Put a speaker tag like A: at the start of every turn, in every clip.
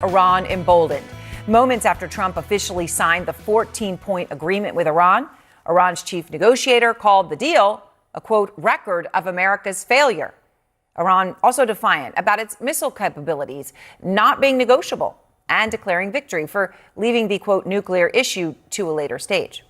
A: Iran emboldened. Moments after Trump officially signed the 14-point agreement with Iran, Iran's chief negotiator called the deal a, quote, record of America's failure. Iran also defiant about its missile capabilities not being negotiable and declaring victory for leaving the, quote, nuclear issue to a later stage.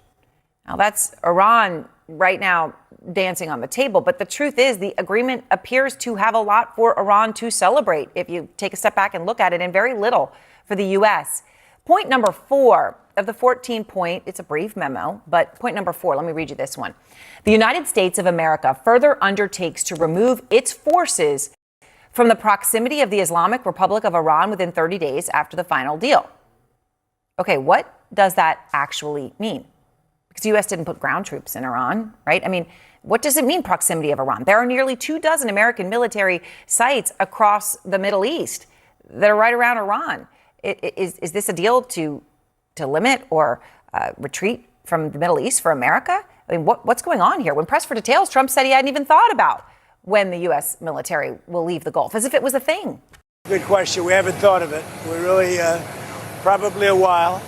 A: Now, that's Iran right now dancing on the table. But the truth is the agreement appears to have a lot for Iran to celebrate if you take a step back and look at it, and very little for the U.S. Point number 4 of the 14-point, it's a brief memo, but point number 4, let me read you this one. The United States of America further undertakes to remove its forces from the proximity of the Islamic Republic of Iran within 30 days after the final deal. Okay, what does that actually mean? Because the U.S. didn't put ground troops in Iran, right? I mean, what does it mean, proximity of Iran? There are nearly 24 American military sites across the Middle East that are right around Iran. Is this a deal to limit or retreat from the Middle East for America? I mean, what's going on here? When pressed for details, Trump said he hadn't even thought about when the U.S. military will leave the Gulf, as if it was a thing.
B: Good question. We haven't thought of it. We're really probably a while.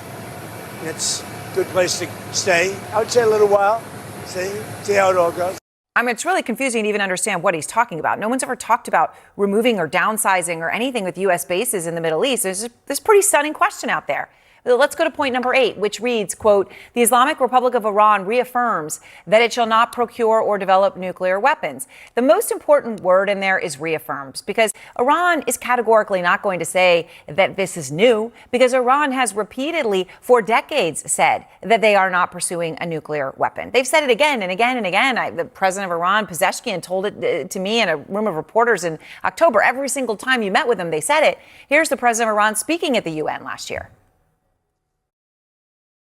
B: It's a good place to stay. I would say a little while. See how it all goes.
A: I mean, it's really confusing to even understand what he's talking about. No one's ever talked about removing or downsizing or anything with U.S. bases in the Middle East. There's this pretty stunning question out there. Let's go to point number 8, which reads, quote, the Islamic Republic of Iran reaffirms that it shall not procure or develop nuclear weapons. The most important word in there is reaffirms, because Iran is categorically not going to say that this is new, because Iran has repeatedly for decades said that they are not pursuing a nuclear weapon. They've said it again and again and again. The president of Iran, Pezeshkian, told it to me in a room of reporters in October. Every single time you met with them, they said it. Here's the president of Iran speaking at the UN last year.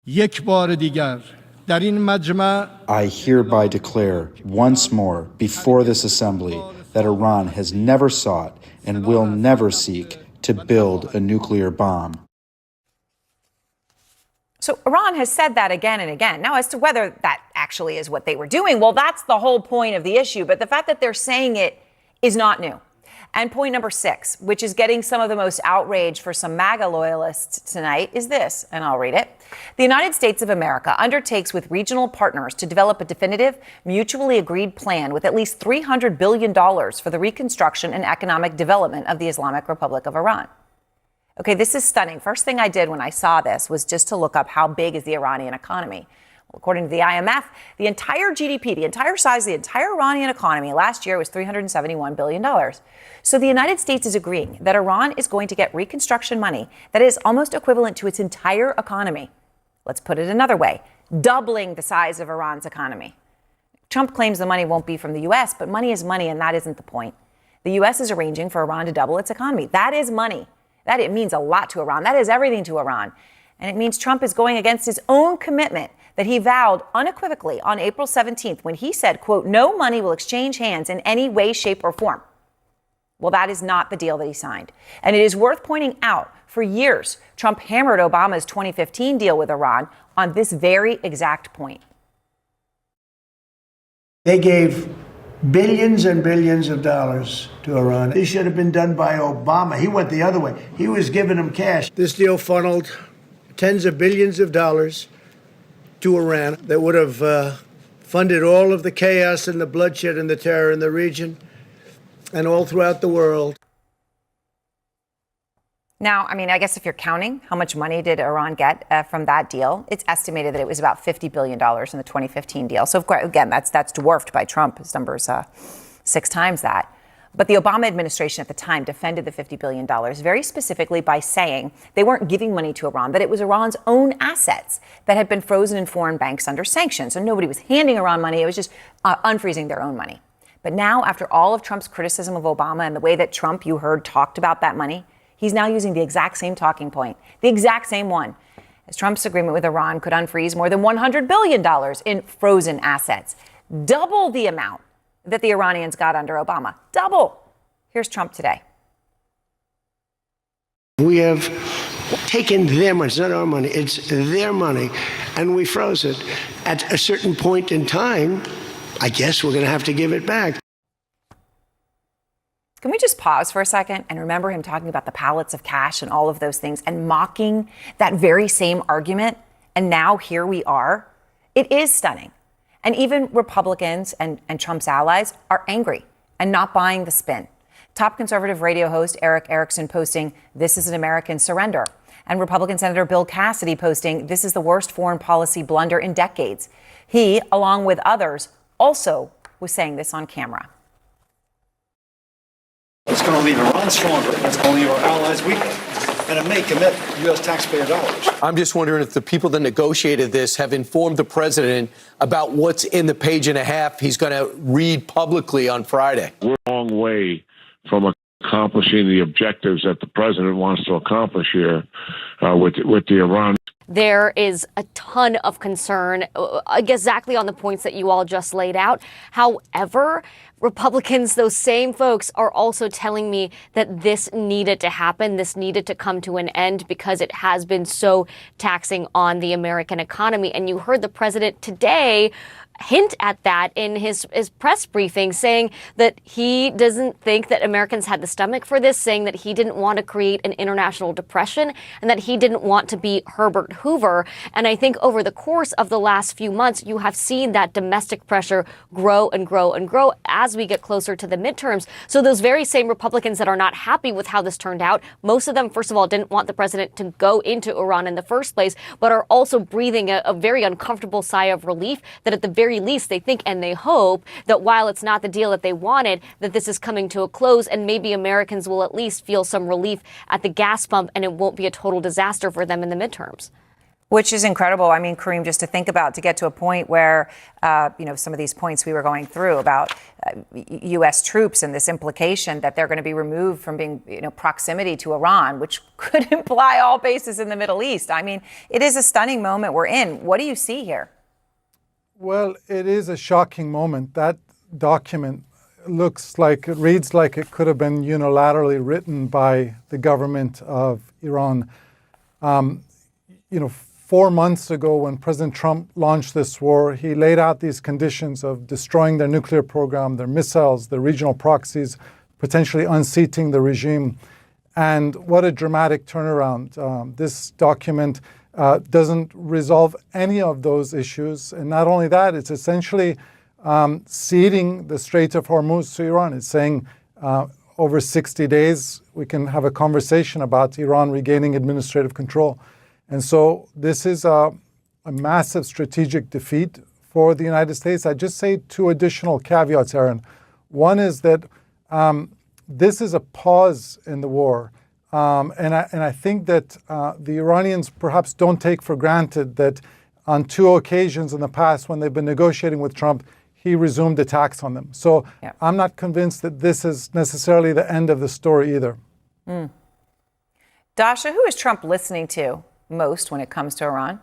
C: I hereby declare once more before this assembly that Iran has never sought and will never seek to build a nuclear bomb.
A: So Iran has said that again and again. Now, as to whether that actually is what they were doing, well, that's the whole point of the issue. But the fact that they're saying it is not new. And point number 6, which is getting some of the most outrage for some MAGA loyalists tonight, is this, and I'll read it. The United States of America undertakes with regional partners to develop a definitive, mutually agreed plan with at least $300 billion for the reconstruction and economic development of the Islamic Republic of Iran. Okay, this is stunning. First thing I did when I saw this was just to look up how big is the Iranian economy. According to the IMF, the entire GDP, the entire size of the entire Iranian economy last year was $371 billion. So the United States is agreeing that Iran is going to get reconstruction money that is almost equivalent to its entire economy. Let's put it another way, doubling the size of Iran's economy. Trump claims the money won't be from the U.S., but money is money, and that isn't the point. The U.S. is arranging for Iran to double its economy. That is money. That it means a lot to Iran. That is everything to Iran. And it means Trump is going against his own commitment that he vowed unequivocally on April 17th when he said, quote, no money will exchange hands in any way, shape, or form. Well, that is not the deal that he signed. And it is worth pointing out, for years, Trump hammered Obama's 2015 deal with Iran on this very exact point.
D: They gave billions and billions of dollars to Iran. This should have been done by Obama. He went the other way. He was giving them cash. This deal funneled tens of billions of dollars to Iran that would have funded all of the chaos and the bloodshed and the terror in the region and all throughout the world.
A: Now, I mean, I guess if you're counting how much money did Iran get from that deal, it's estimated that it was about $50 billion in the 2015 deal. So, of course, again, that's dwarfed by Trump. His number's 6 times that. But the Obama administration at the time defended the $50 billion very specifically by saying they weren't giving money to Iran, that it was Iran's own assets that had been frozen in foreign banks under sanctions. So nobody was handing Iran money. It was just unfreezing their own money. But now, after all of Trump's criticism of Obama and the way that Trump, you heard, talked about that money, he's now using the exact same talking point, the exact same one, as Trump's agreement with Iran could unfreeze more than $100 billion in frozen assets, double the amount that the Iranians got under Obama. Double. Here's Trump today.
D: We have taken their money. It's not our money. It's their money. And we froze it. At a certain point in time, I guess we're going to have to give it back.
A: Can we just pause for a second and remember him talking about the pallets of cash and all of those things and mocking that very same argument? And now here we are. It is stunning. And even Republicans and Trump's allies are angry and not buying the spin. Top conservative radio host Eric Erickson posting, "This is an American surrender." And Republican Senator Bill Cassidy posting, "This is the worst foreign policy blunder in decades." He, along with others, also was saying this on camera.
E: It's going to leave Iran stronger. It's going to leave our allies weaker. And it may commit U.S. taxpayer dollars.
F: I'm just wondering if the people that negotiated this have informed the president about what's in the page and a half he's going to read publicly on Friday.
G: We're a long way from accomplishing the objectives that the president wants to accomplish here with the Iran.
H: There is a ton of concern, exactly on the points that you all just laid out. However, Republicans, those same folks, are also telling me that this needed to happen. This needed to come to an end because it has been so taxing on the American economy. And you heard the president today hint at that in his press briefing, saying that he doesn't think that Americans had the stomach for this, saying that he didn't want to create an international depression and that he didn't want to be Herbert Hoover. And I think over the course of the last few months, you have seen that domestic pressure grow and grow and grow as we get closer to the midterms. So those very same Republicans that are not happy with how this turned out, most of them, first of all, didn't want the president to go into Iran in the first place, but are also breathing a very uncomfortable sigh of relief that at the very least they think and they hope that while it's not the deal that they wanted, that this is coming to a close and maybe Americans will at least feel some relief at the gas pump and it won't be a total disaster for them in the midterms.
A: Which is incredible. I mean, Kareem, just to think about, to get to a point where, some of these points we were going through about U.S. troops and this implication that they're going to be removed from being, proximity to Iran, which could imply all bases in the Middle East. I mean, it is a stunning moment we're in. What do you see here?
I: Well, it is a shocking moment. That document reads like it could have been unilaterally written by the government of Iran. 4 months ago, when President Trump launched this war, he laid out these conditions of destroying their nuclear program, their missiles, their regional proxies, potentially unseating the regime. And what a dramatic turnaround. This document doesn't resolve any of those issues. And not only that, it's essentially ceding the Strait of Hormuz to Iran. It's saying over 60 days, we can have a conversation about Iran regaining administrative control. And so this is a massive strategic defeat for the United States. I just say two additional caveats, Aaron. One is that this is a pause in the war. And I think that the Iranians perhaps don't take for granted that on two occasions in the past when they've been negotiating with Trump, he resumed attacks on them. So yeah. I'm not convinced that this is necessarily the end of the story either.
A: Dasha, who is Trump listening to most when it comes to Iran?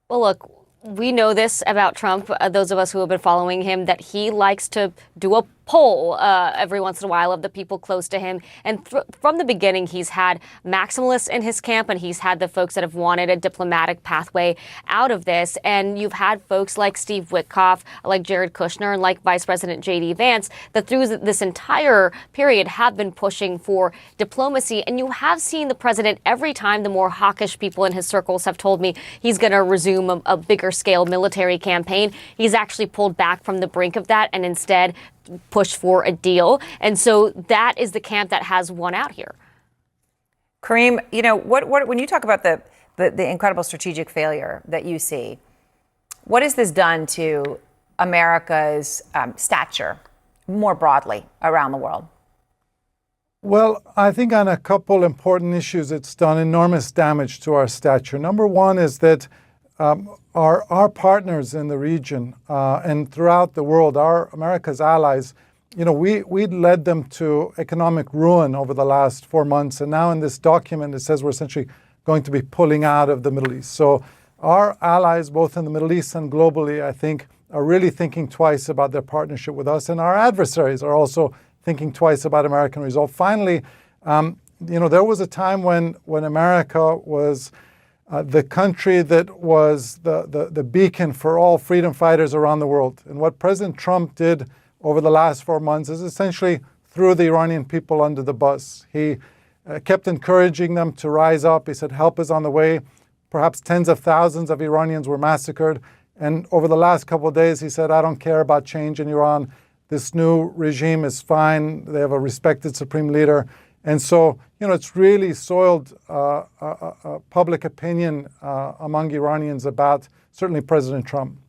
H: Well, look, we know this about Trump, those of us who have been following him, that he likes to do a poll every once in a while of the people close to him. And from the beginning, he's had maximalists in his camp, and he's had the folks that have wanted a diplomatic pathway out of this. And you've had folks like Steve Witkoff, like Jared Kushner, and like Vice President J.D. Vance, that through this entire period have been pushing for diplomacy. And you have seen the president, every time the more hawkish people in his circles have told me he's going to resume a bigger scale military campaign, he's actually pulled back from the brink of that and instead push for a deal. And so that is the camp that has won out here.
A: Kareem, what when you talk about the incredible strategic failure that you see, what has this done to America's stature more broadly around the world?
I: Well, I think on a couple important issues, it's done enormous damage to our stature. Number one is that our partners in the region and throughout the world, America's allies, we led them to economic ruin over the last 4 months. And now in this document, it says we're essentially going to be pulling out of the Middle East. So our allies, both in the Middle East and globally, I think, are really thinking twice about their partnership with us. And our adversaries are also thinking twice about American resolve. Finally, there was a time when America was the country that was the beacon for all freedom fighters around the world. And what President Trump did over the last 4 months is essentially threw the Iranian people under the bus. He kept encouraging them to rise up. He said, help is on the way. Perhaps tens of thousands of Iranians were massacred. And over the last couple of days, he said, I don't care about change in Iran. This new regime is fine. They have a respected supreme leader. And so, it's really soiled public opinion among Iranians about certainly President Trump.